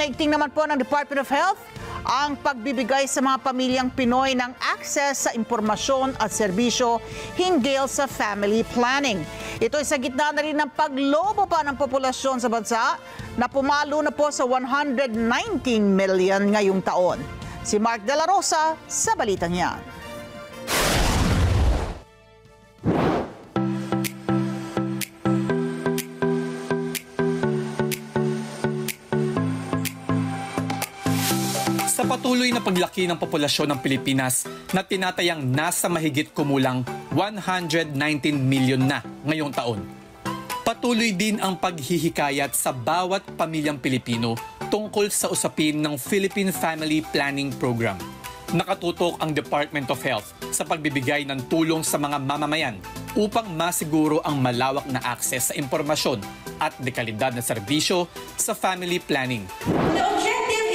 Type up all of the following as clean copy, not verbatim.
Ipinaigting naman po ng Department of Health ang pagbibigay sa mga pamilyang Pinoy ng access sa impormasyon at serbisyo hinggil sa family planning. Ito ay sa gitna na rin ng paglobo pa ng populasyon sa bansa na pumalo na po sa 119 million ngayong taon. Si Mark De La Rosa sa balitang yan. Sa patuloy na paglaki ng populasyon ng Pilipinas na tinatayang nasa mahigit kumulang 119 million na ngayong taon. Patuloy din ang paghihikayat sa bawat pamilyang Pilipino tungkol sa usapin ng Philippine Family Planning Program. Nakatutok ang Department of Health sa pagbibigay ng tulong sa mga mamamayan upang masiguro ang malawak na akses sa impormasyon at dekalidad na serbisyo sa family planning.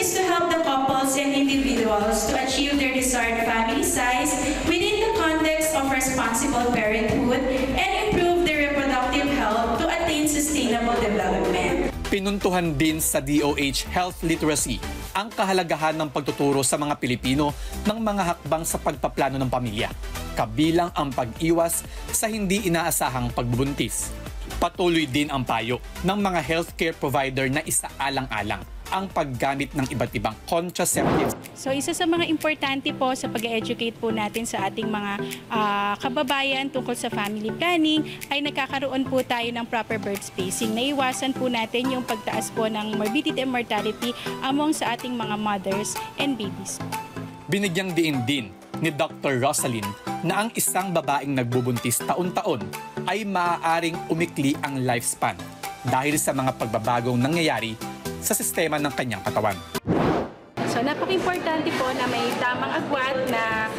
To help the couples and individuals to achieve their desired family size within the context of responsible parenthood and improve their reproductive health to attain sustainable development. Pinuntuhan din sa DOH Health Literacy ang kahalagahan ng pagtuturo sa mga Pilipino ng mga hakbang sa pagpaplano ng pamilya, kabilang ang pag-iwas sa hindi inaasahang pagbubuntis. Patuloy din ang payo ng mga healthcare provider na isaalang-alang ang paggamit ng iba't ibang contraceptives. So isa sa mga importante po sa pag-educate po natin sa ating mga kababayan tungkol sa family planning ay nagkakaroon po tayo ng proper birth spacing. Naiwasan po natin yung pagtaas po ng morbidity and mortality among sa ating mga mothers and babies. Binigyang diin din ni Dr. Rosalyn na ang isang babaeng nagbubuntis taon-taon ay maaaring umikli ang lifespan dahil sa mga pagbabagong nangyayari sa sistema ng kanyang katawan. So napaka-importante po na may tamang agwat na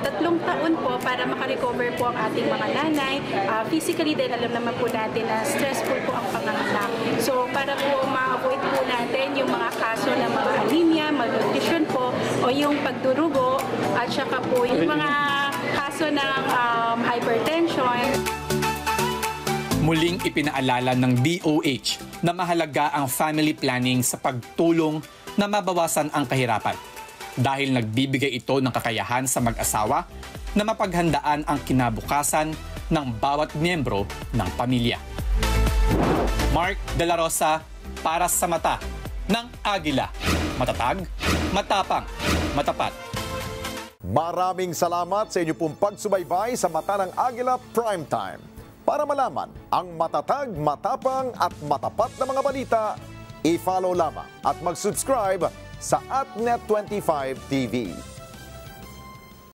3 taon po para makarecover po ang ating mga nanay. Physically dahil alam naman po natin na stressful po ang panganganak. So para po ma-avoid po natin yung mga kaso ng mga anemia, malnutrition po o yung pagdurugo at saka po yung mga kaso ng hypertension. Muling ipinaalala ng DOH na mahalaga ang family planning sa pagtulong na mabawasan ang kahirapan dahil nagbibigay ito ng kakayahan sa mag-asawa na mapaghandaan ang kinabukasan ng bawat miyembro ng pamilya. Mark De La Rosa para sa Mata ng Agila. Matatag, matapang, matapat. Maraming salamat sa inyo pong pagsubaybay sa Mata ng Agila Primetime. Para malaman ang matatag, matapang at matapat na mga balita, i-follow lamang at mag-subscribe sa @Net25 TV.